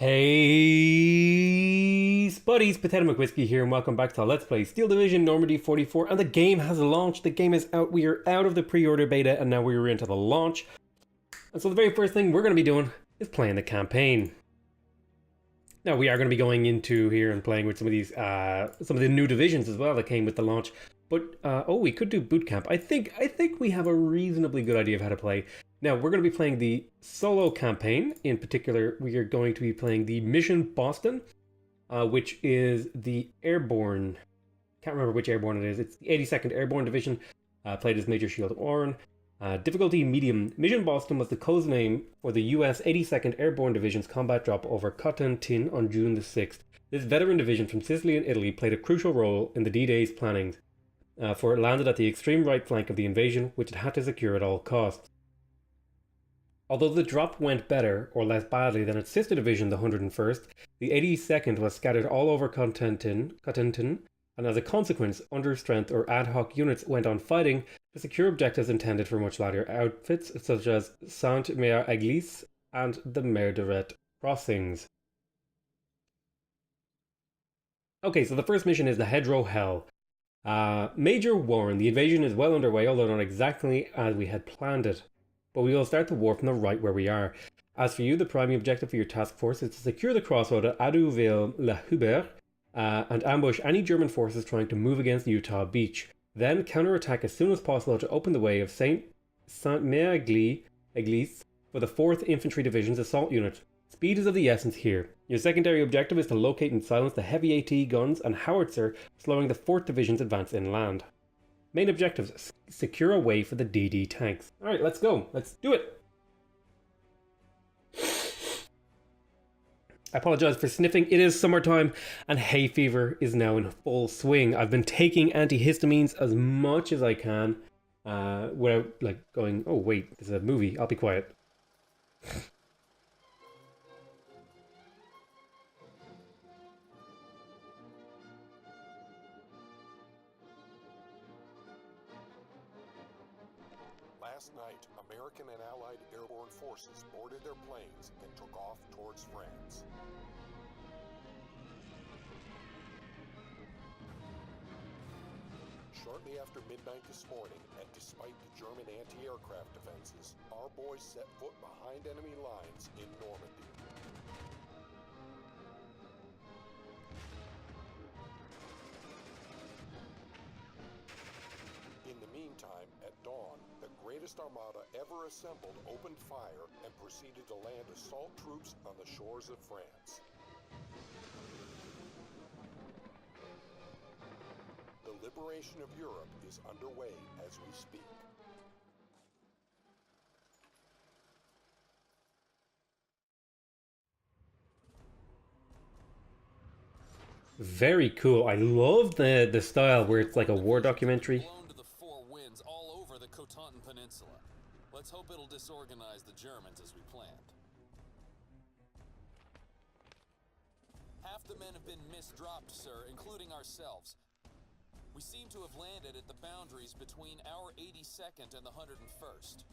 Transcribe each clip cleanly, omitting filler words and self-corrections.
Hey, Spuddies, Potato Whiskey here, and welcome back to Let's Play Steel Division Normandy 44. And the game has launched. The game is out. We are out of the pre-order beta, and now we are into the launch. And so the very first thing we're going to be doing is playing the campaign. Now we are going to be going into here and playing with some of these, some of the new divisions as well that came with the launch. But oh, we could do boot camp. I think we have a reasonably good idea of how to play. Now, we're going to be playing the solo campaign. In particular, we are going to be playing the Mission Boston, which is the Airborne. Can't remember which Airborne it is. It's the 82nd Airborne Division, played as Major Shield Warren. Difficulty medium. Mission Boston was the code name for the U.S. 82nd Airborne Division's combat drop over Cotentin on June the 6th. This veteran division from Sicily and Italy played a crucial role in the D-Day's planning, for it landed at the extreme right flank of the invasion, which it had to secure at all costs. Although the drop went better, or less badly, than its sister division, the 101st, the 82nd was scattered all over Cotentin, and as a consequence, understrength or ad hoc units went on fighting to secure objectives intended for much lighter outfits, such as Sainte-Mère-Église and the Merderet crossings. Okay, so the first mission is the Hedgerow Hell. Major Warren, the invasion is well underway, although not exactly as we had planned it. But we will start the war from the right where we are. As for you, the primary objective for your task force is to secure the crossroad at Adouville-la-Hubert and ambush any German forces trying to move against Utah Beach. Then counterattack as soon as possible to open the way of Sainte-Mère-Église for the 4th Infantry Division's assault unit. Speed is of the essence here. Your secondary objective is to locate and silence the heavy AT guns and howitzer, slowing the 4th Division's advance inland. Main objectives: secure a way for the DD tanks. Alright, let's go. Let's do it. I apologize for sniffing. It is summertime and hay fever is now in full swing. I've been taking antihistamines as much as I can without going, oh wait, this is a movie. I'll be quiet. Last night, American and Allied airborne forces boarded their planes and took off towards France. Shortly after midnight this morning, and despite the German anti-aircraft defenses, our boys set foot behind enemy lines in Normandy. In the meantime, at dawn, the greatest armada ever assembled opened fire and proceeded to land assault troops on the shores of France. The liberation of Europe is underway as we speak. Very cool. I love the style where it's like a war documentary. Peninsula. Let's hope it'll disorganize the Germans as we planned. Half the men have been misdropped, sir, including ourselves. We seem to have landed at the boundaries between our 82nd and the 101st.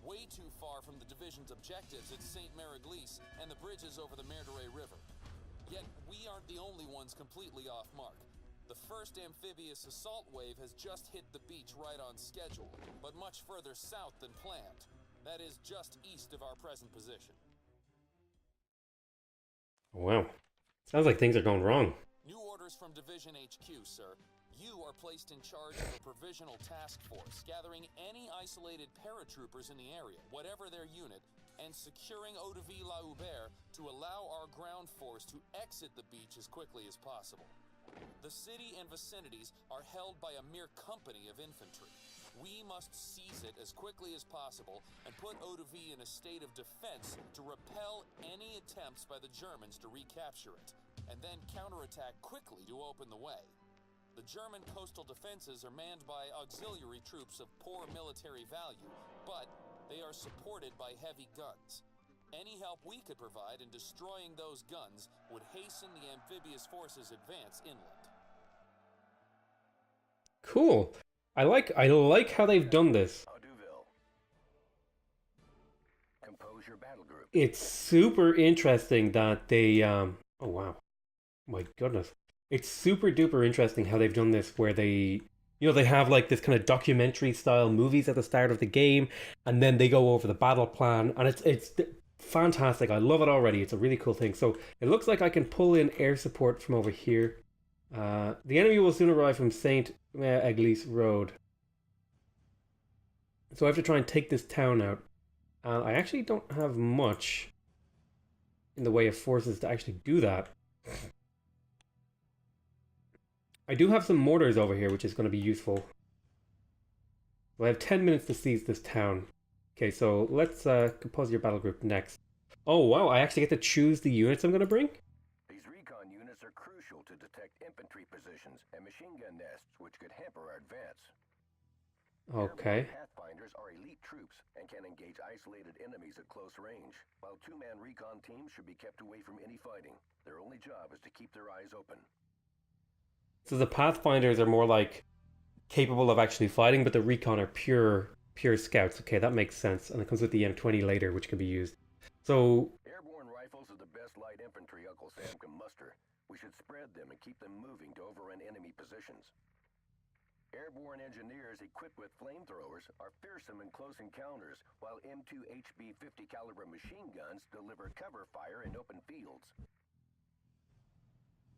Way too far from the division's objectives at Sainte-Mère-Église and the bridges over the Merderet River. Yet we aren't the only ones completely off mark. The first amphibious assault wave has just hit the beach right on schedule, but much further south than planned. That is just east of our present position. Wow. Sounds like things are going wrong. New orders from Division HQ, sir. You are placed in charge of a provisional task force, gathering any isolated paratroopers in the area, whatever their unit, and securing Adouville-la-Hubert to allow our ground force to exit the beach as quickly as possible. The city and vicinities are held by a mere company of infantry. We must seize it as quickly as possible and put Adouville in a state of defense to repel any attempts by the Germans to recapture it, and then counterattack quickly to open the way. The German coastal defenses are manned by auxiliary troops of poor military value, but they are supported by heavy guns. Any help we could provide in destroying those guns would hasten the amphibious forces' advance inland. Cool. I like how they've done this. Adouville. Compose your battle group. it's super interesting that they oh wow, my goodness, it's super duper interesting how they've done this, where they have like this kind of documentary style movies at the start of the game, and then they go over the battle plan, and it's fantastic. I love it already. It's a really cool thing. So it looks like I can pull in air support from over here. The enemy will soon arrive from Saint Eglise Road. So I have to try and take this town out. I actually don't have much in the way of forces to actually do that. I do have some mortars over here, which is going to be useful. So I have 10 minutes to seize this town. Okay, so let's compose your battle group next. Oh wow, I actually get to choose the units I'm going to bring? These recon units are crucial to detect infantry positions and machine gun nests, which could hamper our advance. Okay. Airborne Pathfinders are elite troops and can engage isolated enemies at close range, while two-man recon teams should be kept away from any fighting. Their only job is to keep their eyes open. So the Pathfinders are more like capable of actually fighting, but the recon are pure scouts. Okay, that makes sense. And it comes with the M20 later, which can be used. So Airborne rifles are the best light infantry Uncle Sam can muster. We should spread them and keep them moving to overrun enemy positions. Airborne engineers equipped with flamethrowers are fearsome in close encounters, while M2 HB 50 caliber machine guns deliver cover fire in open fields.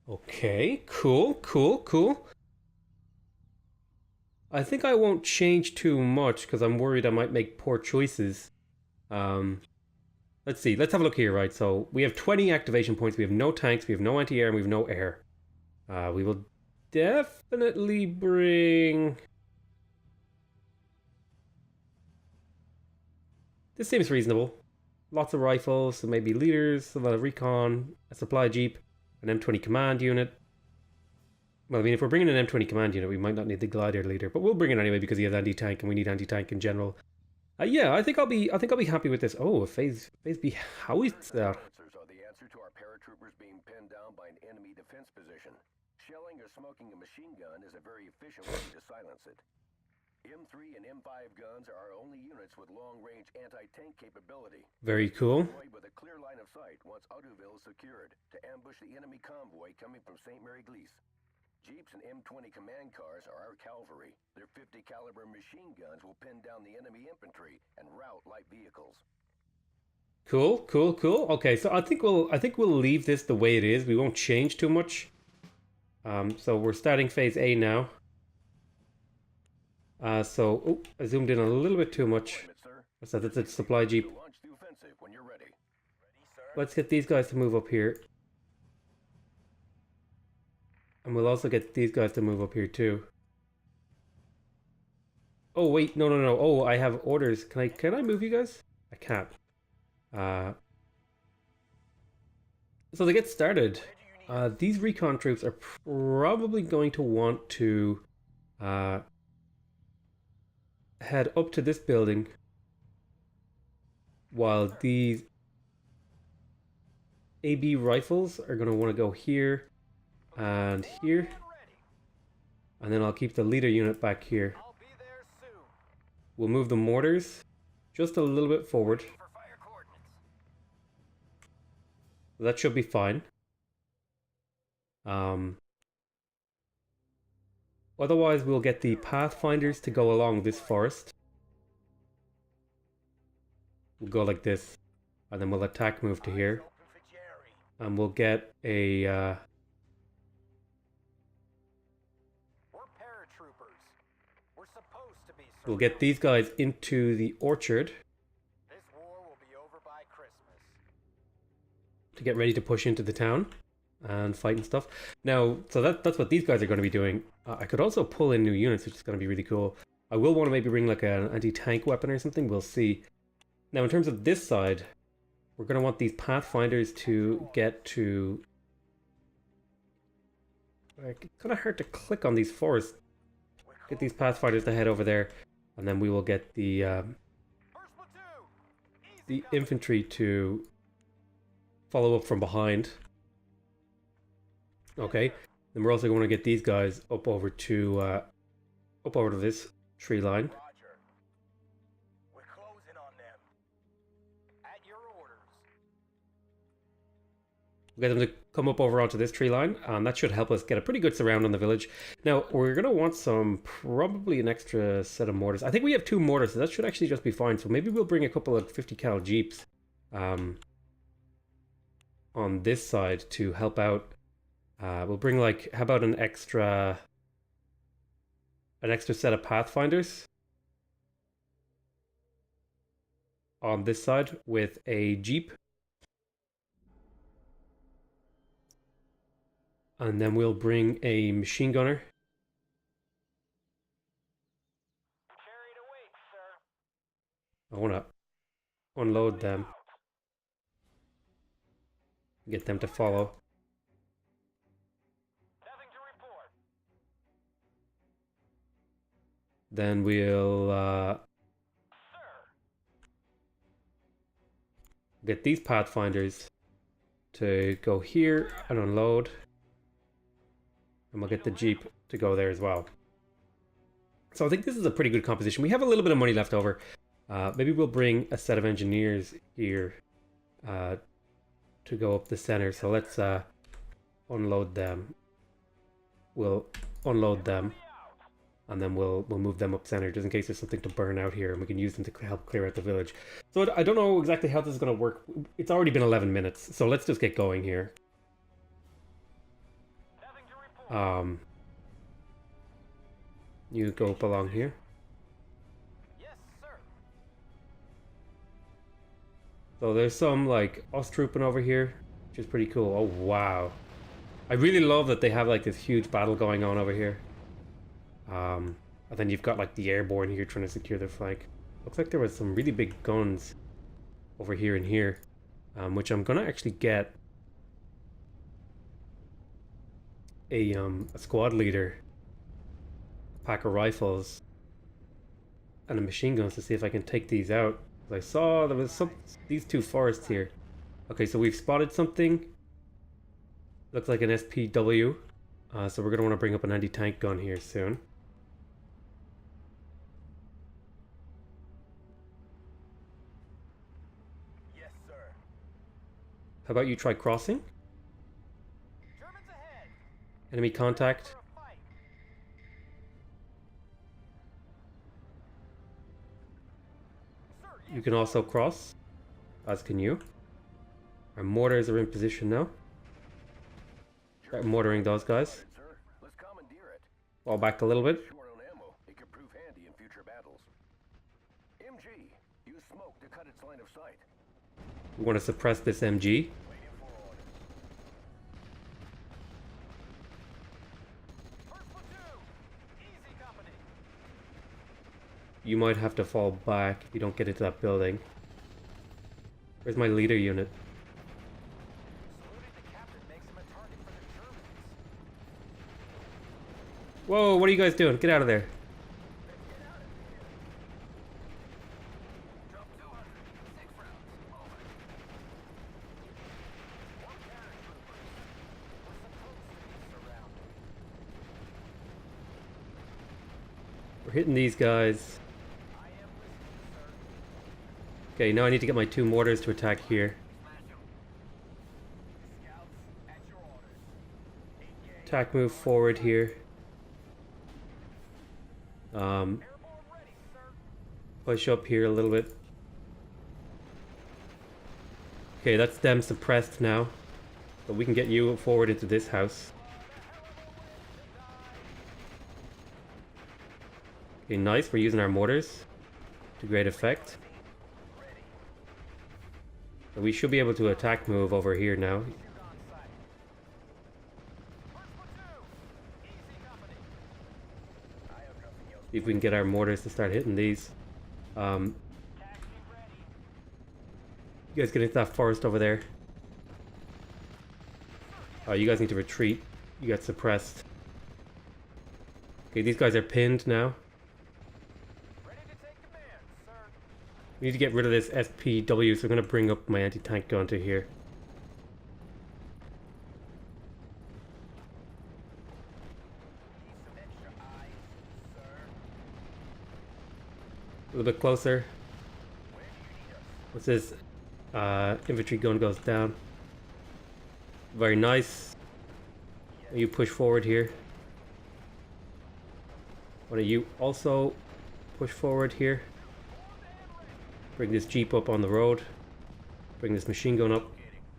okay, cool. I think I won't change too much because I'm worried I might make poor choices. Let's see. Let's have a look here, right? So we have 20 activation points. We have no tanks. We have no anti-air, and we have no air. We will definitely bring... This seems reasonable. Lots of rifles, so maybe leaders, a lot of recon, a supply jeep, an M20 command unit. Well, I mean, if we're bringing an M20 command unit, we might not need the glider leader, but we'll bring it anyway because he has anti-tank, and we need anti-tank in general. Yeah, I think I'll be happy with this. Oh, a phase B howitzer. Howitzers are the answer to our paratroopers being pinned down by an enemy defense position. Shelling or smoking a machine gun is a very efficient way to silence it. M3 and M5 guns are our only units with long-range anti-tank capability. Very cool. Deployed with a clear line of sight once Auduville is secured to ambush the enemy convoy coming from St. Mary Glise. Jeeps and M20 command cars are our cavalry. Their 50 caliber machine guns will pin down the enemy infantry and rout light vehicles. Cool. Okay, so I think we'll leave this the way it is. We won't change too much. So we're starting phase A now. I zoomed in a little bit too much. So that's a supply jeep. Launch the offensive when you're ready. Let's get these guys to move up here. And we'll also get these guys to move up here too. Oh wait, no. Oh, I have orders. Can I move you guys? I can't. So to get started, these recon troops are probably going to want to head up to this building, while these AB rifles are going to want to go here and here, and then I'll keep the leader unit back here. We'll move the mortars just a little bit forward. That should be fine. Otherwise, we'll get the Pathfinders to go along this forest. We'll go like this, and then we'll attack move to here. And we'll get a... We'll get these guys into the orchard to get ready to push into the town and fight and stuff. Now, so that's what these guys are going to be doing. I could also pull in new units, which is going to be really cool. I will want to maybe bring like an anti-tank weapon or something. We'll see. Now, in terms of this side, we're going to want these Pathfinders to get to... It's kind of hard to click on these forests. Get these Pathfinders to head over there. And then we will get the infantry to follow up from behind. Okay. Then we're also going to get these guys up over to this tree line. Roger. We're closing on them. At your orders. We'll get them to come up over onto this tree line, and that should help us get a pretty good surround on the village. Now, we're going to want probably an extra set of mortars. I think we have 2 mortars, so that should actually just be fine. So maybe we'll bring a couple of 50 cal jeeps on this side to help out. We'll bring like, how about an extra set of Pathfinders on this side with a jeep. And then we'll bring a machine gunner. Carried away, sir. I want to unload them. Get them to follow. Nothing to report. Then we'll get these Pathfinders to go here and unload. And we'll get the jeep to go there as well. So I think this is a pretty good composition. We have a little bit of money left over. Maybe we'll bring a set of engineers here to go up the center. So let's unload them. We'll unload them, and then we'll move them up center just in case there's something to burn out here, and we can use them to help clear out the village. So I don't know exactly how this is going to work. It's already been 11 minutes, so let's just get going here. You go up along here. Yes, sir. So there's some like us trooping over here, which is pretty cool. Oh wow. I really love that they have like this huge battle going on over here. And then you've got like the Airborne here trying to secure their flank. Looks like there was some really big guns over here and here, which I'm gonna actually get a squad leader, a pack of rifles, and a machine guns to see if I can take these out. I saw there was these 2 forests here. Okay, so we've spotted something. Looks like an SPW. So we're gonna want to bring up an anti-tank gun here soon. Yes, sir. How about you try crossing? Germans ahead. Enemy contact. For a fight. Sir, yes. You can also cross, as can you. Our mortars are in position now. Start mortaring those guys. Sir, let's commandeer it. Fall back a little bit. Short on ammo, it could prove handy in future battles. MG, use smoke to cut its line of sight. We want to suppress this MG. Waiting for orders. First platoon. Easy company. You might have to fall back if you don't get into that building. Where's my leader unit? Saluting the captain makes him a target for the Germans. Whoa, what are you guys doing? Get out of there. Drop 200. 6 rounds. Over. More paratroopers. We're supposed to be surrounded. We're hitting these guys. I am listening, sir. Okay, now I need to get my 2 mortars to attack here. Smash 'em. Scouts, at your orders. Engage. Attack move forward here. Airborne ready, sir. Push up here a little bit. Okay, that's them suppressed now. But we can get you forward into this house. Okay, nice. We're using our mortars to great effect. So we should be able to attack move over here now. Shoot on sight. First platoon. Easy company. I have nothing else. See if we can get our mortars to start hitting these. Taxi ready. You guys get into that forest over there. Oh, you guys need to retreat. You got suppressed. Okay, these guys are pinned now. Ready to take command, sir. We need to get rid of this SPW, so I'm going to bring up my anti-tank gun to here. Need some extra eyes, sir. A little bit closer. Where do you need us? What's this? Infantry gun goes down. Very nice. You push forward here. Why don't you also push forward here? Bring this Jeep up on the road. Bring this machine gun up.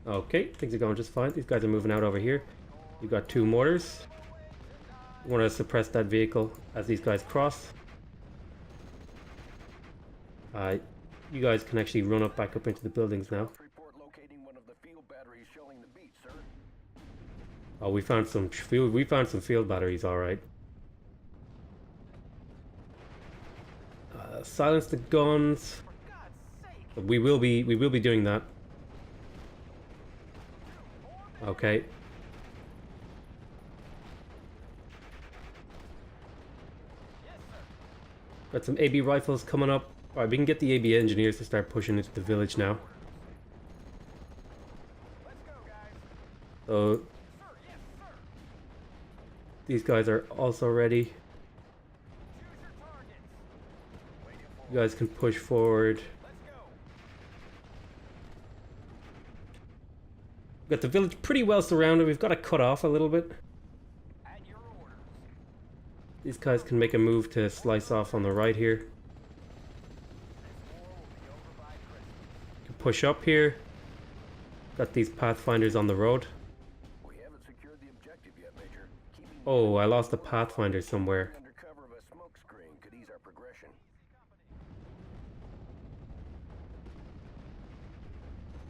Okay, things are going just fine. These guys are moving out over here. You've got 2 mortars. You want to suppress that vehicle as these guys cross. You guys can actually run up back up into the buildings now. Report locating one of the field batteries showing the beat, sir. Oh, we found some field batteries, all right. Silence the guns. We will be doing that. Okay. Got some AB rifles coming up. Alright, we can get the AB engineers to start pushing into the village now. So these guys are also ready. You guys can push forward. We've got the village pretty well surrounded. We've got to cut off a little bit. These guys can make a move to slice off on the right here. You can push up here. Got these pathfinders on the road. We haven't secured the objective yet, Major. Keeping Oh, I lost a pathfinder somewhere. under cover of a smoke screen could ease our progression.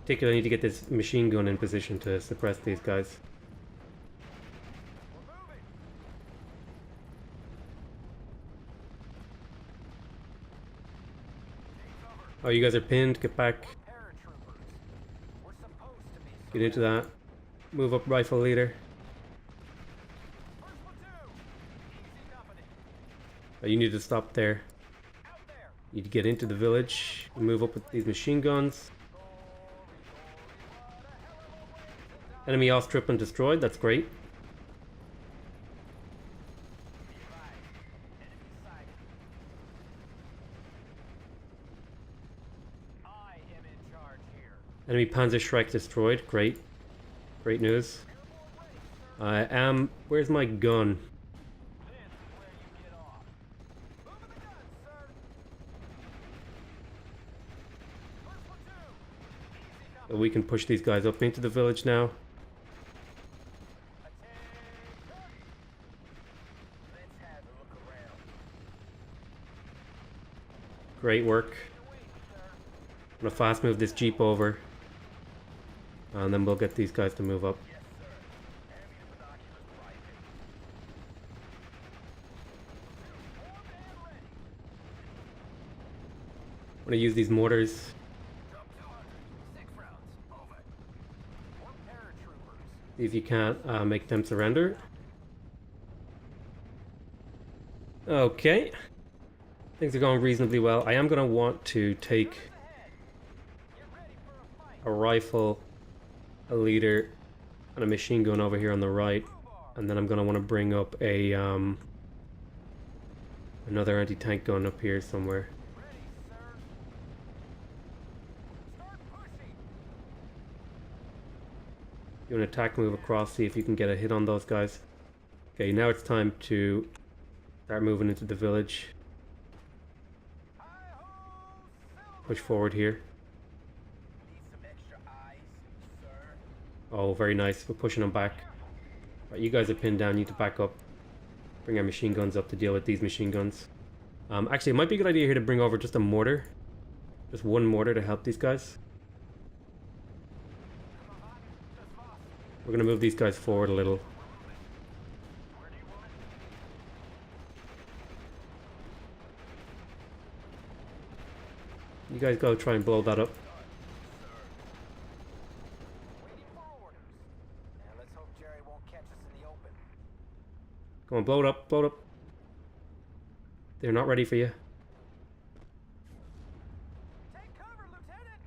Particularly, I need to get this machine gun in position to suppress these guys. Oh, you guys are pinned. Get back. Get into that. Move up, rifle leader. Oh, you need to stop there. You need to get into the village. Move up with these machine guns. Enemy outstrip and destroyed. That's great. Enemy Panzer Shrek destroyed. Great. Great news. Where's my gun? So we can push these guys up into the village now. Great work. I'm gonna fast move this Jeep over. And then we'll get these guys to move up. I'm gonna use these mortars. See if you can't make them surrender. Okay. Things are going reasonably well. I am gonna want to take a rifle, a leader, and a machine gun over here on the right, and then I'm gonna want to bring up a another anti-tank gun up here somewhere. Do an attack move across, see if you can get a hit on those guys. Okay, now it's time to start moving into the village. Push forward here. Oh, very nice. We're pushing them back. Right, you guys are pinned down. You need to back up. Bring our machine guns up to deal with these machine guns. Actually, it might be a good idea here to bring over just a mortar. Just one mortar to help these guys. We're going to move these guys forward a little. You guys go try and blow that up. Come on, blow it up, blow it up. They're not ready for you. Take cover, Lieutenant.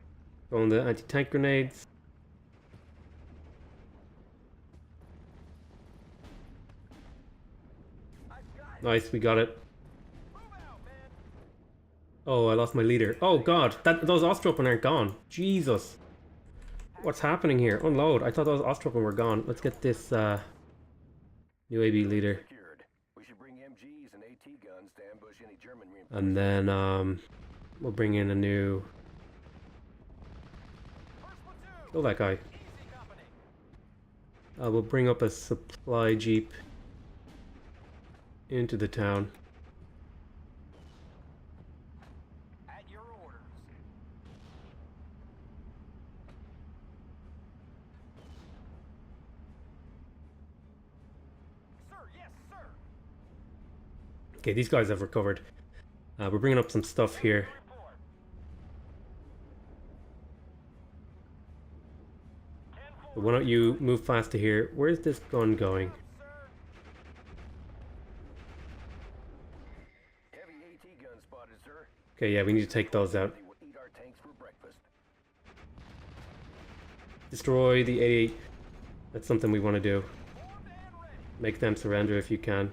Throwing the anti-tank grenades. Nice, we got it. Move out, man. Oh, I lost my leader. Oh god, those Ostropen aren't gone. Jesus. What's happening here? Unload. I thought those Osttroppen were gone. Let's get this new AB leader. Secured. We should bring MGs and AT guns to ambush any German reinforcements. And then we'll bring in a new... First platoon. Kill that guy. Easy company. We'll bring up a supply jeep into the town. At your orders. Sir, yes, sir. Okay, these guys have recovered. We're bringing up some stuff here. Report. 10-4. But why don't you move fast to here? Where's this gun going? Sir. Heavy AT guns spotted, sir. Okay, yeah, we need to take those out. They will eat our tanks for breakfast. Destroy the 88. That's something we want to do. Formed and ready. Make them surrender if you can.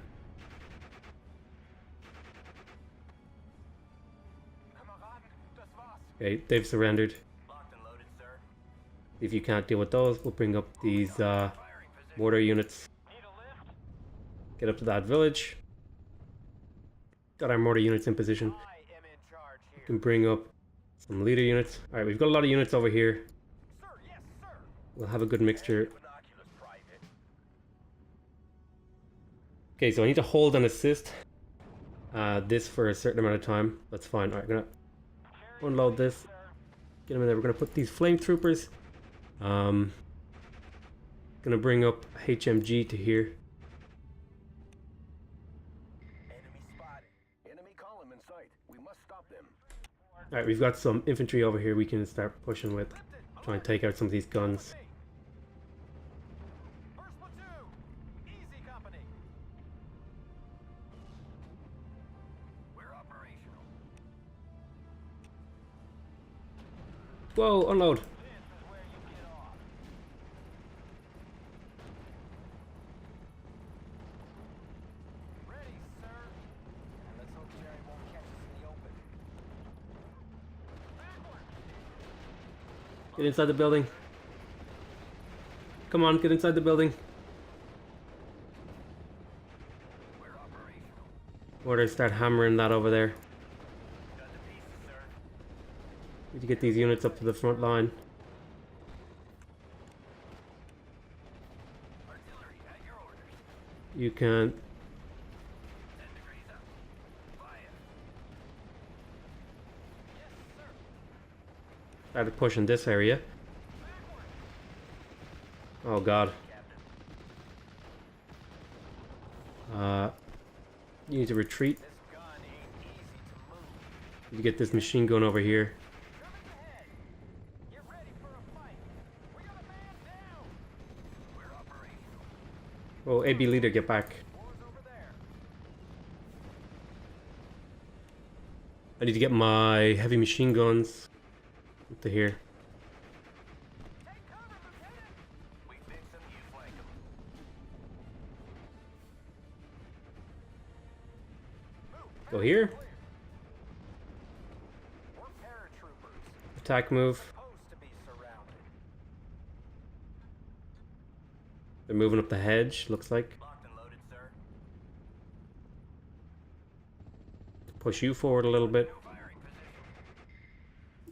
Kameraden, das war's. Okay, they've surrendered. Locked and loaded, sir. If you can't deal with those, we'll bring up these Firing position. mortar units. Need a lift? Get up to that village. Got our mortar units in position. I am in charge here. Can bring up some leader units. Alright, we've got a lot of units over here. Sir, yes, sir. We'll have a good mixture. Binoculars, private. Okay, so I need to hold and assist this for a certain amount of time. That's fine. Alright, gonna unload this. Sir. Get them in there. We're gonna put these flame troopers. Gonna bring up HMG to here. Enemy spotted. Enemy column in sight. We must stop them. Alright, we've got some infantry over here we can start pushing with. Try and take out some of these guns. First platoon. Easy company. We're operational. Whoa, unload. This is where you get off. Ready, sir. And let's hope Jerry won't catch us in the open. Backward. Get inside the building. Come on, get inside the building. We're operational. Order, start hammering that over there. Got the pieces, sir. Need to get these units up to the front line. Artillery at your orders. You can 10 degrees up. Fire. Yes, sir. start pushing this area. Oh god. You need to retreat. This gun ain't easy to move. You get this machine gun over here. Germans ahead. Get ready for a fight. We got a man down. We're operational. Oh, AB leader, get back. Wars over there. I need to get my heavy machine guns up to here. Take cover, Lieutenant. We fix them, you flank them. Move. Go here. We're paratroopers. Attack move. Supposed to be surrounded. They're moving up the hedge, looks like. Locked and loaded, sir. Push you forward a little bit. Firing position.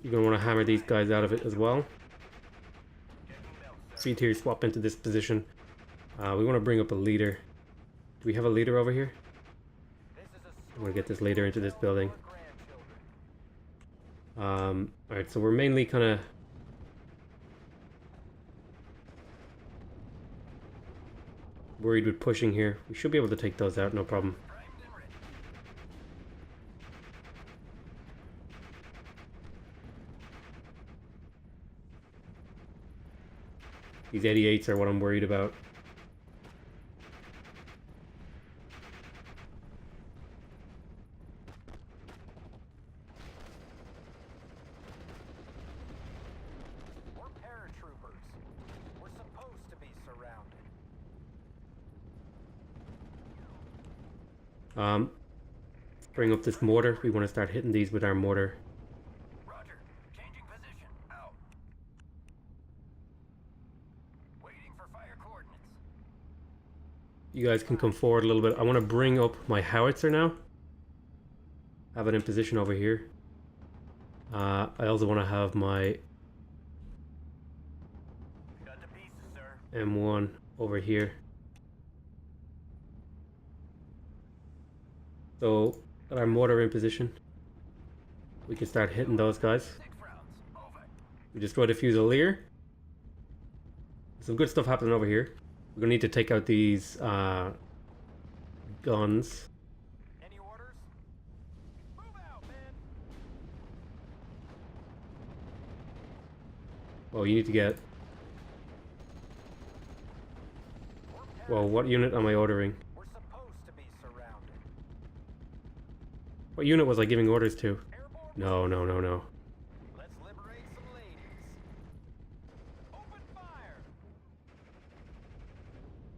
You're going to want to hammer these guys out of it as well. Checking belt, sir. 3 tier swap into this position. We want to bring up a leader. Do we have a leader over here? This is a I'm going to get this leader into this building. grandchildren. Alright, so we're mainly kind of... worried with pushing here. We should be able to take those out, no problem. Primed and ready. These 88s are what I'm worried about. We're paratroopers. We're supposed to be surrounded. Bring up this mortar. We want to start hitting these with our mortar. Roger. Changing position. Out. You guys can come forward a little bit. I want to bring up my howitzer now. Have it in position over here. I also want to have my Got the pieces, sir. M1 over here. So, got our mortar in position. We can start hitting those guys. 6 rounds. Over. We destroyed a Fusilier. Some good stuff happening over here. We're gonna need to take out these guns. Any orders? Move out, man. Oh, you need to get... Well, what unit am I ordering? We're supposed to be surrounded. What unit was I giving orders to? Airborne. No. Let's liberate some ladies. Open fire.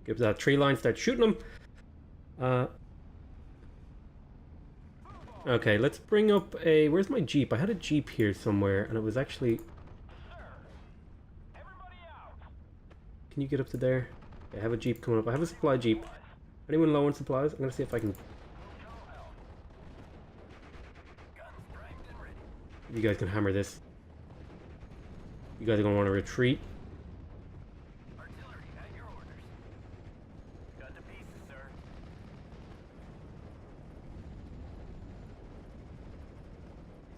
Give that tree line, start shooting them. Okay, let's bring up a... Where's my Jeep? I had a Jeep here somewhere, and it was actually... Sir. Everybody out. Can you get up to there? I have a Jeep coming up. I have a supply Jeep. Anyone low on supplies? I'm gonna see if I can... No help. Guns primed and ready. You guys can hammer this. You guys are gonna want to retreat. Artillery at your orders. Got the pieces, sir.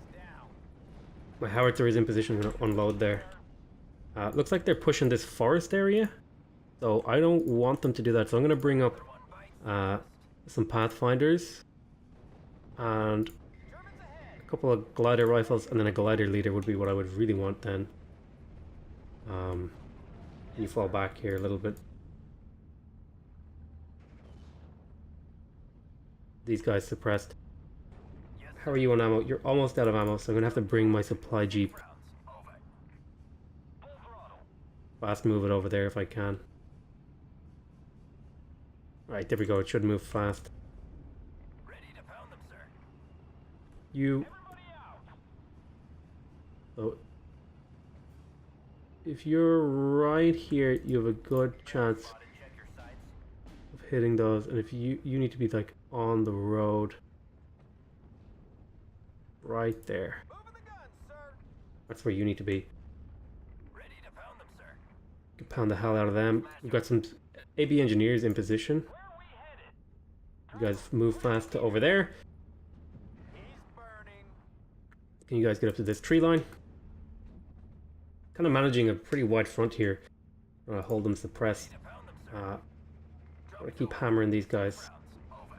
He's down. My howitzer is in position to unload there. Looks like they're pushing this forest area. So I don't want them to do that. So I'm gonna bring up some Pathfinders. And Germans ahead. a couple of glider rifles, and then a glider leader would be what I would really want then. Can you fall back here a little bit? These guys suppressed. Yes, How are you on ammo? You're almost out of ammo, so I'm gonna have to bring my supply Jeep. rounds. Over. Full throttle. Fast move it over there if I can. Right, there we go. It should move fast. Ready to pound them, sir. You... Everybody out. So, if you're right here, you have a good chance Spot and check your sights. of hitting those. And if you need to be like on the road, right there. Moving the guns, sir. That's where you need to be. Ready to pound them, sir. You can pound the hell out of them. We've got some AB engineers in position. Where are we headed? You guys move fast to over there. He's burning. Can you guys get up to this tree line? Kind of managing a pretty wide front here. Hold them suppressed. Ready to pound them, sir. I want to keep hammering these guys. Rounds. Over. I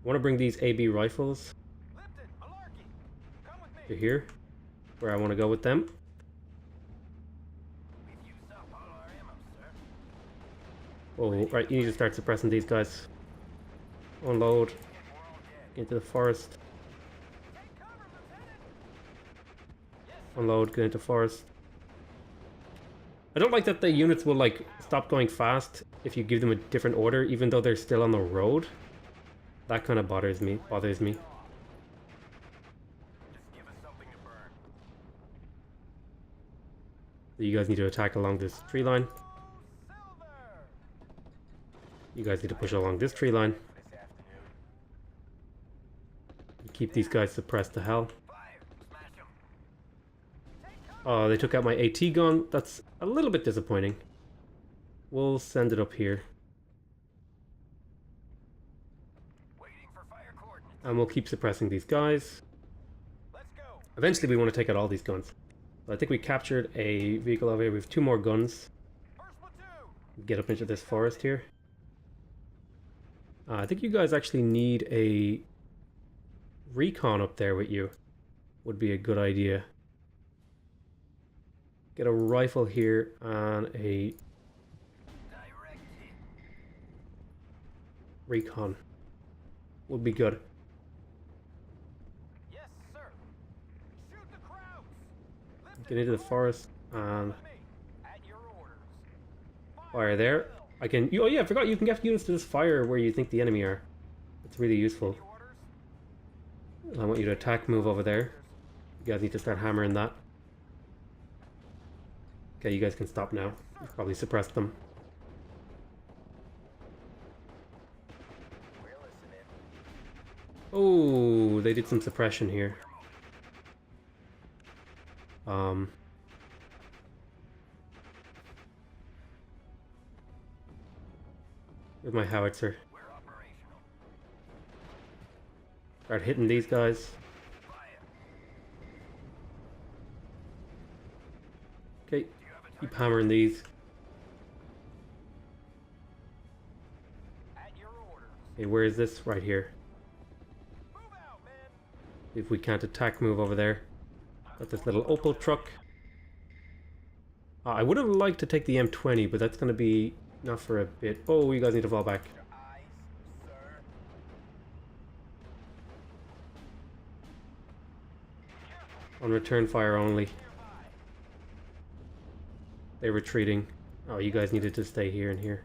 want to bring these AB rifles Lipton, Alarky. Come with to me. here, where I want to go with them. We've used up all our ammo, sir. Oh, right, you need to start suppressing these guys. Unload We're all dead. into the forest. Take cover, Lieutenant. Yes, Unload, get into forest. I don't like that the units will like stop going fast if you give them a different order, even though they're still on the road. That kind of bothers me. Just give us something to burn. So you guys need to attack along this tree line. Silver. You guys need to push along this tree line. This afternoon. Keep these guys suppressed to hell. Fire. Smash 'em. Take cover. Oh, they took out my AT gun. That's a little bit disappointing. We'll send it up here. Waiting for fire coordinates. And we'll keep suppressing these guys. Let's go. Eventually we want to take out all these guns. So I think we captured a vehicle over here. We have 2 more guns. First platoon. Get up into this forest here. I think you guys actually need a recon up there with you. Would be a good idea. Get a rifle here and a Direct hit. recon. Would be good. Yes, sir. Shoot the crowds. Lipton, Get into the forest and come with me. At your orders. fire there. I can... Oh yeah, I forgot you can get units to this fire where you think the enemy are. It's really useful. Any orders? I want you to attack move over there. You guys need to start hammering that. Okay, you guys can stop now. You've probably suppressed them. Oh, they did some suppression here. Where's my howitzer? Start hitting these guys. Okay, keep hammering these. At your orders. Okay, where is this? Right here. Move out, man. If we can't attack, move over there. Got this little Opel truck. I would have liked to take the M20, but that's going to be not for a bit. Oh, you guys need to fall back. Eyes, sir. On return fire only. They're retreating. Oh, you guys needed to stay here and here.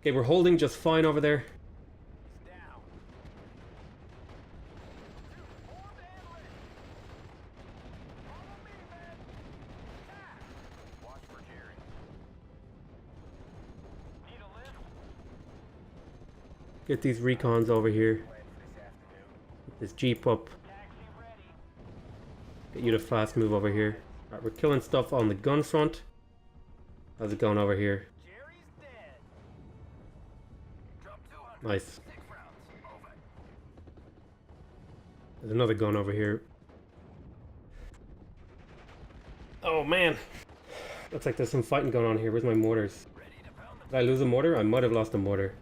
Okay, we're holding just fine over there. Down. Formed and ready. Follow me, men. Attack. Watch for Jerry. Need a lift? Get these recons over here. Plans this afternoon. Get this Jeep up. Taxi ready. Get you to fast move over here. Alright, we're killing stuff on the gun front. How's it going over here? Jerry's dead. Drop 200. Nice. 6 rounds. Over. There's another gun over here. Oh man! Looks like there's some fighting going on here. Where's my mortars? Ready to pound the Did I lose a mortar? I might have lost a mortar.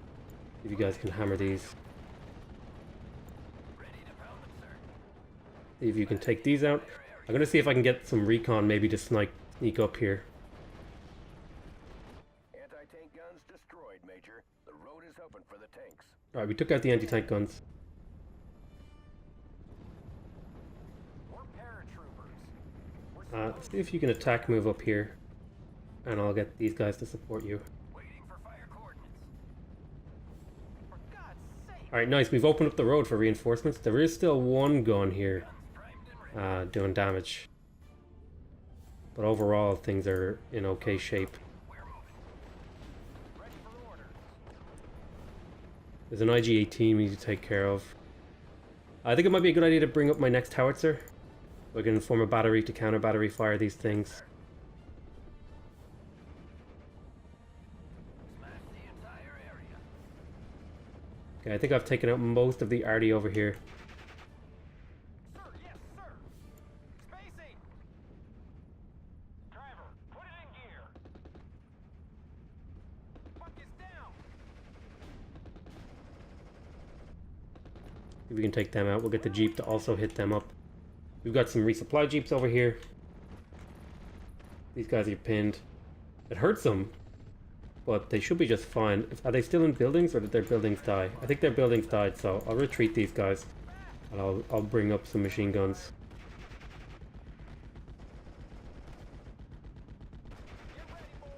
If you guys can hammer these. ready to pound them, sir. See if you can take these out. I'm gonna see if I can get some recon maybe to sneak up here. Anti-tank guns destroyed, Major. The road is open for the tanks. Alright, we took out the anti-tank guns. We're paratroopers. We're Let's see if you can attack move up here. And I'll get these guys to support you. waiting for fire coordinates. For God's sake. Alright, nice. We've opened up the road for reinforcements. There is still one gun here Primed and ready. doing damage. But overall, things are in okay shape. We're moving. Ready for orders. There's an IG-18 we need to take care of. I think it might be a good idea to bring up my next howitzer. We can form a battery to counter battery fire these things. Smash the entire area. Okay, I think I've taken out most of the arty over here. Sir, yes, sir. Spacey. Driver, put it in gear. Buck is down. If we can take them out, we'll get the Jeep to also hit them up. We've got some resupply Jeeps over here. These guys are pinned. It hurts them, but they should be just fine. Are they still in buildings or did their buildings die? I think their buildings died, so I'll retreat these guys. And I'll bring up some machine guns.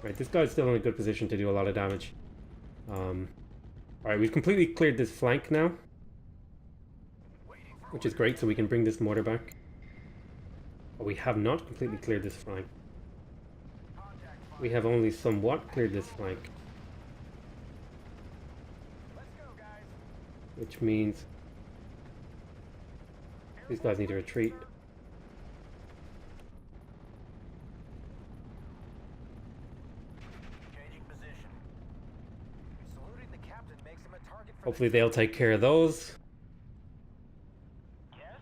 Right, this guy's still in a good position to do a lot of damage. Alright, we've completely cleared this flank now. Which is great, so we can bring this mortar back. But we have not completely cleared this flank. We have only somewhat cleared this flank. Let's go, guys. Which means these guys need to retreat. Changing position. Saluting the captain makes him a target for Hopefully they'll take care of those. the... Yes?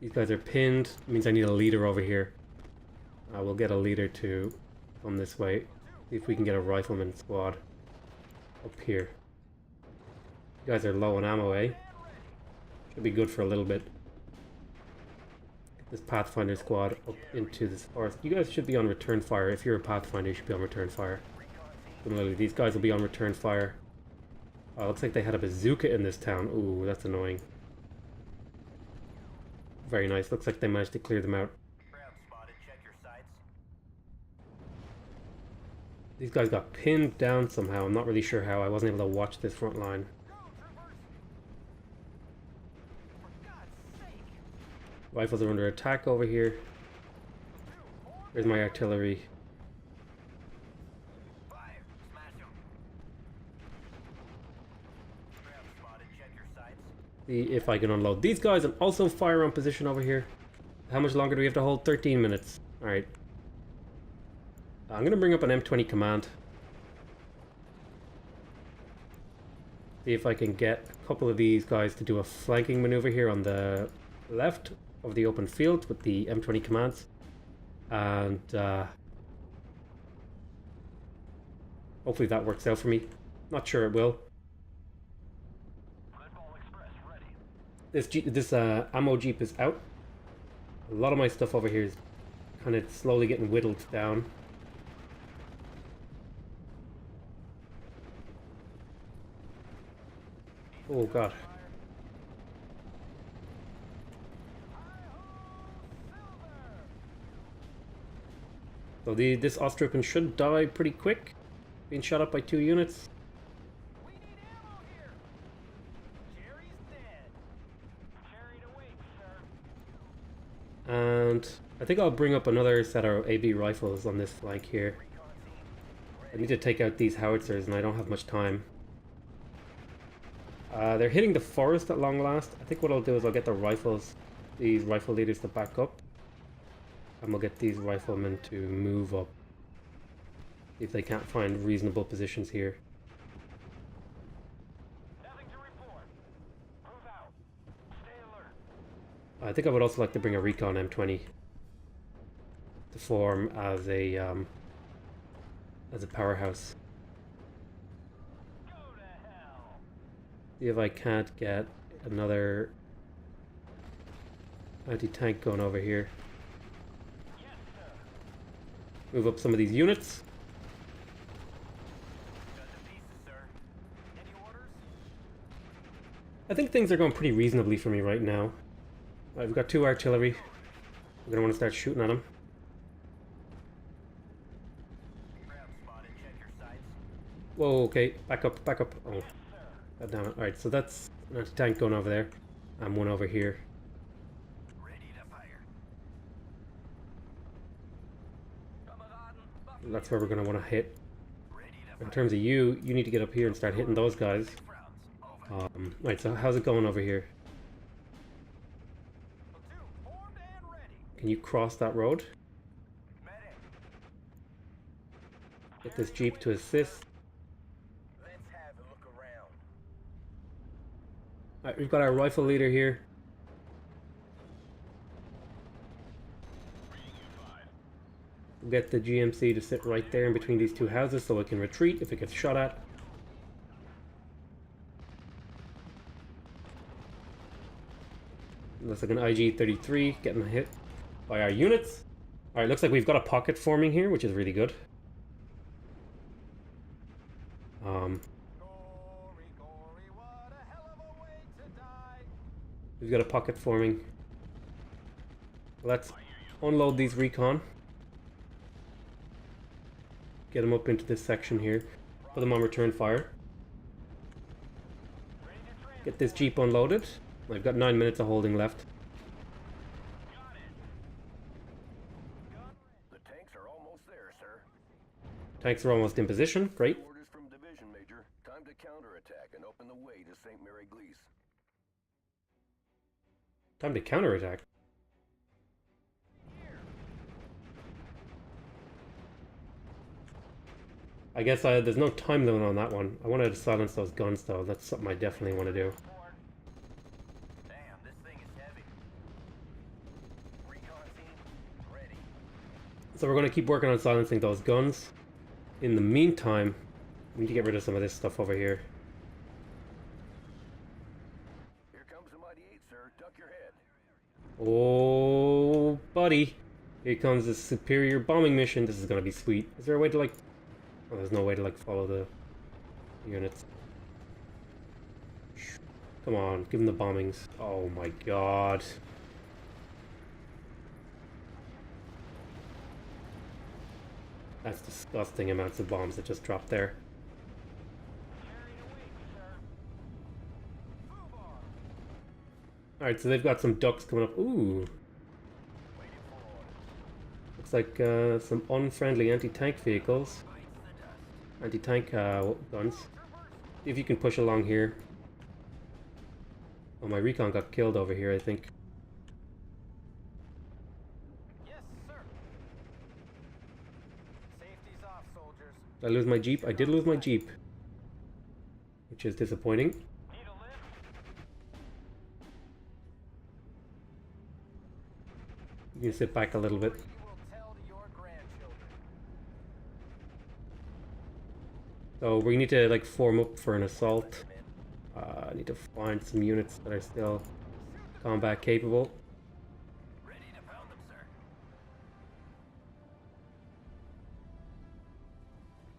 These guys are pinned. It means I need a leader over here. We'll get a leader to come this way. See if we can get a rifleman squad up here. You guys are low on ammo, eh? Should be good for a little bit. Get this Pathfinder squad up into this forest. You guys should be on return fire. If you're a Pathfinder, you should be on return fire. Similarly, these guys will be on return fire. Oh, looks like they had a bazooka in this town. Ooh, that's annoying. Very nice. Looks like they managed to clear them out. Ground spotted. Check your sights. These guys got pinned down somehow. I'm not really sure how. I wasn't able to watch this front line. Go, troopers! For God's sake! Rifles are under attack over here. Where's my artillery? See if I can unload these guys and also fire on position over here. How much longer do we have to hold? 13 minutes. Alright. I'm going to bring up an M20 command. See if I can get a couple of these guys to do a flanking maneuver here on the left of the open field with the M20 commands. And hopefully that works out for me. Not sure it will. This ammo jeep is out. A lot of my stuff over here is kind of slowly getting whittled down. Oh god. So this Ostrippen should die pretty quick. Being shot up by 2 units. We need ammo here. Jerry's dead. Jerry to wait, sir. And I think I'll bring up another set of AB rifles on this flank here. I need to take out these howitzers and I don't have much time. They're hitting the forest at long last. I think what I'll do is I'll get the rifles, these rifle leaders to back up. And we'll get these riflemen to move up. If they can't find reasonable positions here. Nothing to report. Move out. Stay alert. I think I would also like to bring a recon M20 to form as a powerhouse. Go to hell. See if I can't get another anti-tank going over here. Yes, sir. Move up some of these units. Got the pieces, sir. Any orders? I think things are going pretty reasonably for me right now. We've got 2 artillery. We're gonna want to start shooting at them. Ground spotted. Check your sights. Whoa, okay, back up, back up. Oh, god damn it. Alright, so that's an anti-tank going over there. And one over here. Ready to fire. That's where we're gonna want to hit. Ready to In terms of you need to get up here and start hitting those guys. rounds. Over. Right, so how's it going over here? Platoon formed and ready. Can you cross that road? Medic. Get this jeep to assist. Let's have a look around. Alright, we've got our rifle leader here. We'll get the GMC to sit right there in between these 2 houses so it can retreat if it gets shot at. Looks like an IG-33 getting hit by our units. Alright, looks like we've got a pocket forming here, which is really good. Gory, gory, what a hell of a way to die. We've got a pocket forming. Let's unload these recon. Get them up into this section here. Put them on return fire. Ready to transport. Get this jeep unloaded. I've got 9 minutes of holding left. Got it. Gun ready. The tanks are almost there, sir. Tanks are almost in position. Great. Orders from Division Major. Time to counterattack and open the way to St. Mary Glees. Time to counterattack. I guess there's no time limit on that one. I wanted to silence those guns though. That's something I definitely want to do. Damn, this thing is heavy. Recon team, ready. So we're going to keep working on silencing those guns. In the meantime, we need to get rid of some of this stuff over here. Here comes the Mighty 8, sir. Duck your head. Oh, buddy. Here comes the superior bombing mission. This is going to be sweet. Is there a way to like... Oh, there's no way to like follow the units. Come on, give them the bombings. Oh my god. That's disgusting amounts of bombs that just dropped there. Carry the weight, sir. Fubar. Alright, so they've got some ducks coming up. Ooh. Waiting for orders. Looks like some unfriendly anti-tank vehicles. Anti-tank guns. See if you can push along here. Oh, my recon got killed over here, I think. Yes, sir. Safety's off, soldiers. Did I lose my Jeep? I did lose my Jeep. Which is disappointing. Need a lift? You can sit back a little bit. You will tell to your grandchildren. So we need to like form up for an assault. I need to find some units that are still combat capable. Ready to pound them, sir.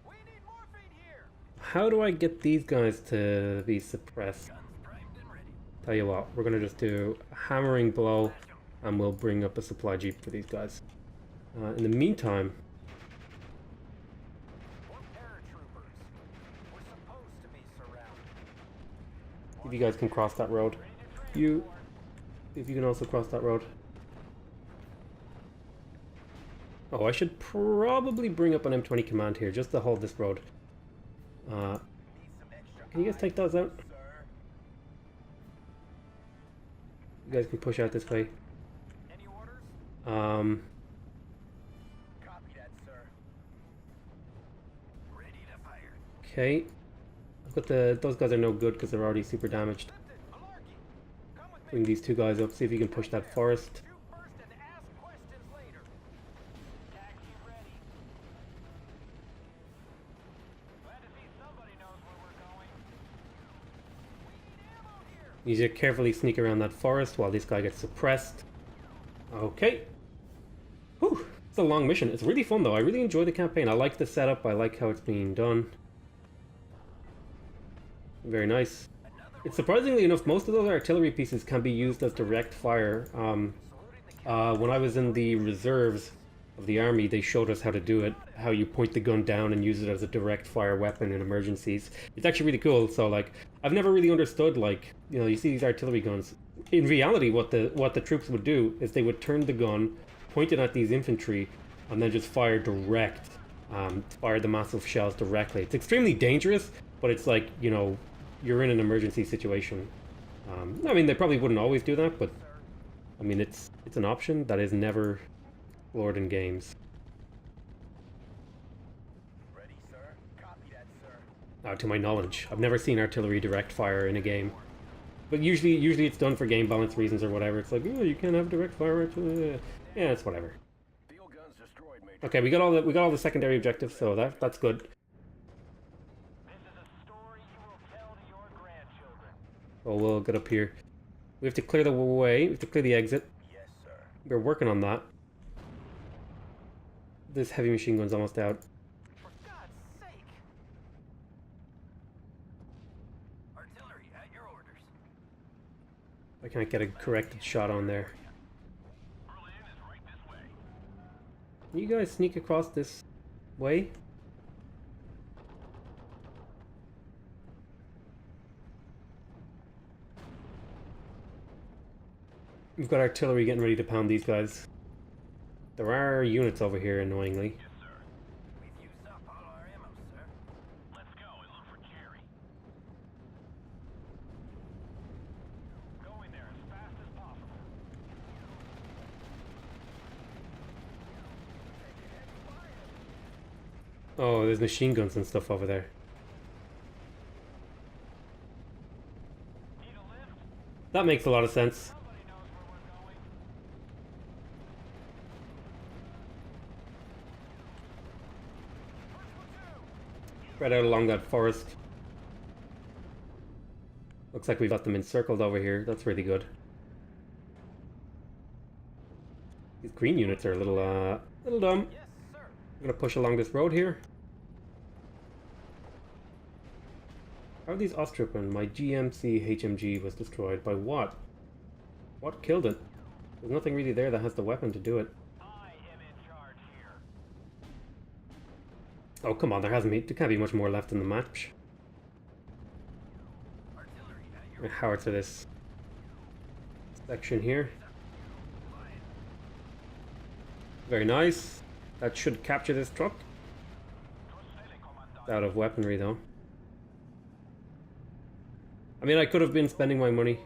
We need morphine here. How do I get these guys to be suppressed? Guns primed and ready. Tell you what, we're gonna just do a hammering blow and we'll bring up a supply jeep for these guys. In the meantime, We're paratroopers. We're supposed to be surrounded. if you guys can cross that road. You, if you can also cross that road. Oh, I should probably bring up an M20 command here just to hold this road. Need some extra Can you guys take those out? sir. You guys can push out this way. Any orders? Copy that, sir. Ready to fire. Okay. I've got those guys are no good because they're already super damaged. Malarkey. Come with me. Bring these two guys up, see if you can push that forest. Shoot first and ask questions later. Taxi ready. Glad to see somebody knows where we're going. We need ammo here. You need to carefully sneak around that forest while this guy gets suppressed. Okay. Whew. It's a long mission. It's really fun though. I really enjoy the campaign. I like the setup. I like how it's being done. Very nice. It's surprisingly enough, most of those artillery pieces can be used as direct fire. When I was in the reserves of the army, they showed us how to do it. How you point the gun down and use it as a direct fire weapon in emergencies. It's actually really cool. So like, I've never really understood like, you know, you see these artillery guns. In reality, what the troops would do is they would turn the gun, point it at these infantry, and then just fire direct. Fire the massive shells directly. It's extremely dangerous, but it's like, you know, you're in an emergency situation. I mean, they probably wouldn't always do that, but I mean, it's an option that is never explored in games. Ready, sir. Copy that, sir. To my knowledge, I've never seen artillery direct fire in a game. But usually it's done for game balance reasons or whatever. It's like, oh, you can't have direct fire. Yeah, it's whatever. Field guns destroyed, Major. Okay, we got all the secondary objectives, so that's good. This is a story you will tell to your grandchildren. Well, we'll get up here. We have to clear the way. We have to clear the exit. Yes, sir. We're working on that. This heavy machine gun's almost out. For God's sake. Artillery at your orders. I can't get a corrected shot on there. Berlin is right this way. Can you guys sneak across this way? We've got artillery getting ready to pound these guys. There are units over here, annoyingly. Yes, sir. We've used up all our ammo, sir. Let's go and look for Jerry. Go in there as fast as possible. Oh, there's machine guns and stuff over there. Need a lift? That makes a lot of sense. Somebody knows where we're going. Spread out along that forest. Looks like we've got them encircled over here. That's really good. These green units are a little dumb. Yes, sir. I'm gonna push along this road here. How are these Ostruppen? My GMC HMG was destroyed. By what? What killed it? There's nothing really there that has the weapon to do it. I am in charge here. Oh, come on, there can't be much more left in the match. Artillery at your Howitzer this section here. Very nice. That should capture this truck. It's out of weaponry though. I mean, I could have been spending my money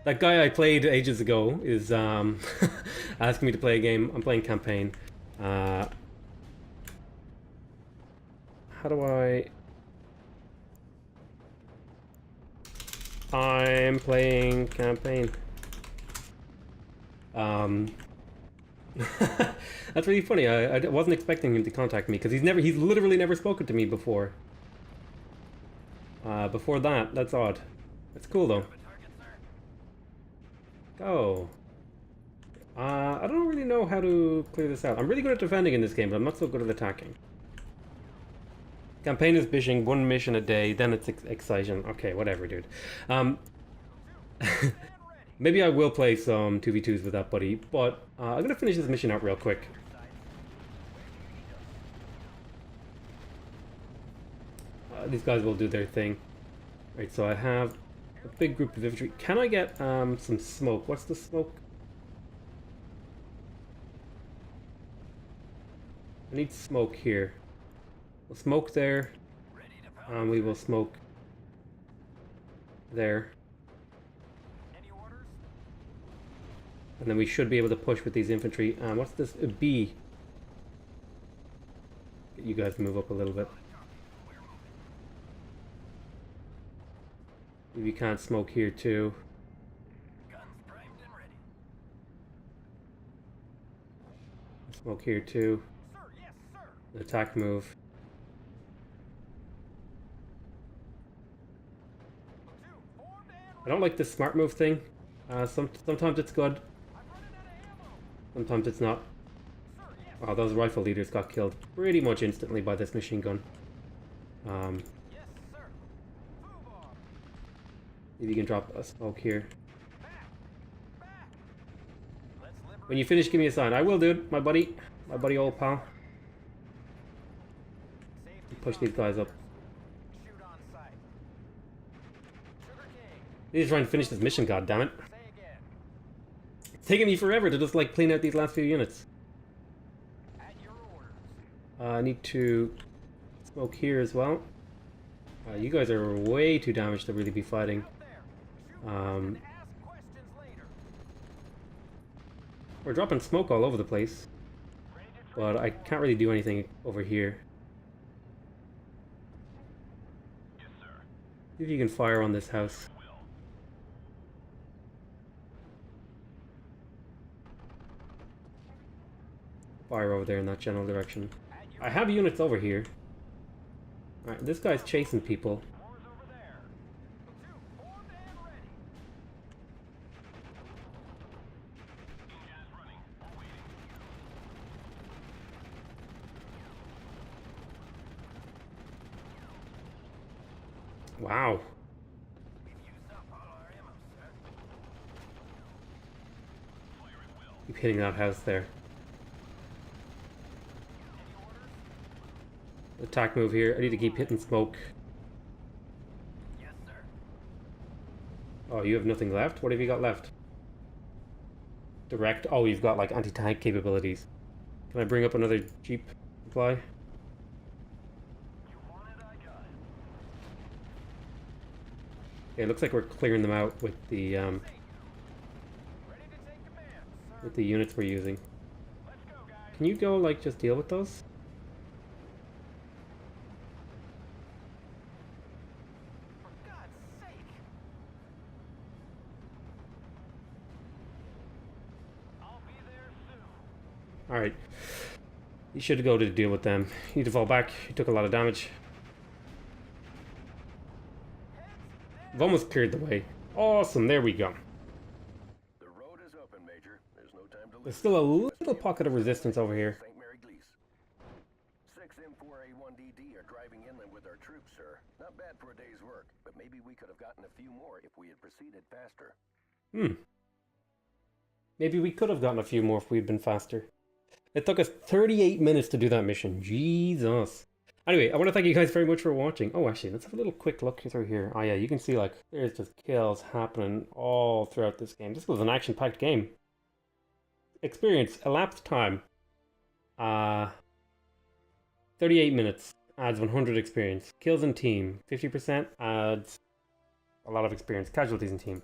That guy I played ages ago is asking me to play a game. I'm playing campaign. How do I... I'm playing campaign. That's really funny. I wasn't expecting him to contact me because he's literally never spoken to me before. Before that, that's odd. That's cool though. Go. I don't really know how to clear this out. I'm really good at defending in this game, but I'm not so good at attacking. Campaign is bishing 1 mission a day, then it's exciting. Okay, whatever, dude. Maybe I will play some 2v2s with that buddy, but I'm gonna finish this mission out real quick. These guys will do their thing. Right, so I have a big group of infantry. Can I get some smoke? What's the smoke? I need smoke here. We'll smoke there. We will smoke there. And then we should be able to push with these infantry. What's this? A B. Get you guys to move up a little bit. Maybe you can't smoke here too. Smoke here too. Attack move. I don't like this smart move thing. Sometimes it's good. Sometimes it's not. Wow, those rifle leaders got killed pretty much instantly by this machine gun. Maybe you can drop a smoke here. When you finish, give me a sign. I will, dude. My buddy old pal. Push these guys up. I need to try and finish this mission, goddammit. It's taking me forever to just like clean out these last few units. I need to smoke here as well. You guys are way too damaged to really be fighting. We're dropping smoke all over the place, but I can't really do anything over here. See if you can fire on this house. Fire over there in that general direction. I have units over here. Alright, this guy's chasing people. Wow. Keep hitting that house there. Attack move here. I need to keep hitting smoke. Oh, you have nothing left? What have you got left? Direct. Oh, you've got like anti-tank capabilities. Can I bring up another Jeep supply? Okay, it looks like we're clearing them out with the units we're using. Can you go like just deal with those? Alright. You should go to deal with them. You need to fall back. You took a lot of damage. I've almost cleared the way. Awesome, there we go. The road is open, Major. There's no time to There's still a little pocket of resistance over here. St. Mary Glees. 6 M4A1DD are driving inland with our troops, sir. Not bad for a day's work, but maybe we could have gotten a few more if we had proceeded faster. Maybe we could have gotten a few more if we'd been faster. It took us 38 minutes to do that mission. Jesus. Anyway, I want to thank you guys very much for watching. Oh, actually, let's have a little quick look through here. Oh yeah, you can see like there's just kills happening all throughout this game. This was an action-packed game. Experience, elapsed time. 38 minutes adds 100 experience. Kills in team, 50% adds a lot of experience. Casualties in team.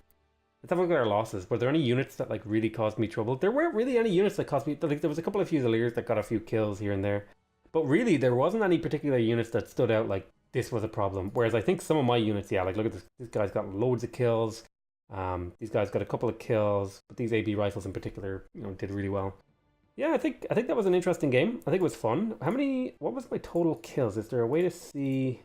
Let's have a look at our losses. Were there any units that like really caused me trouble? There weren't really any units that caused me. Like there was a couple of Fusiliers that got a few kills here and there, but really there wasn't any particular units that stood out like this was a problem. Whereas I think some of my units, yeah, like look at this. This guy's got loads of kills. These guys got a couple of kills, but these AB rifles in particular, you know, did really well. Yeah, I think that was an interesting game. I think it was fun. How many? What was my total kills? Is there a way to see?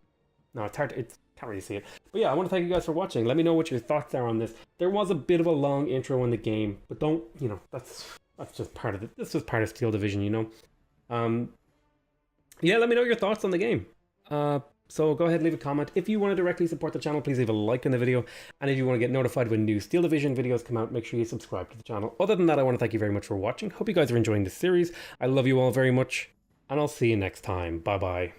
No, it's hard. It's can't really see it. But yeah, I want to thank you guys for watching. Let me know what your thoughts are on this. There was a bit of a long intro in the game, but don't, you know, that's just part of it. This was part of Steel Division, you know. Yeah, let me know your thoughts on the game. So go ahead and leave a comment. If you want to directly support the channel, please leave a like on the video. And if you want to get notified when new Steel Division videos come out, make sure you subscribe to the channel. Other than that, I want to thank you very much for watching. Hope you guys are enjoying this series. I love you all very much, and I'll see you next time. Bye-bye.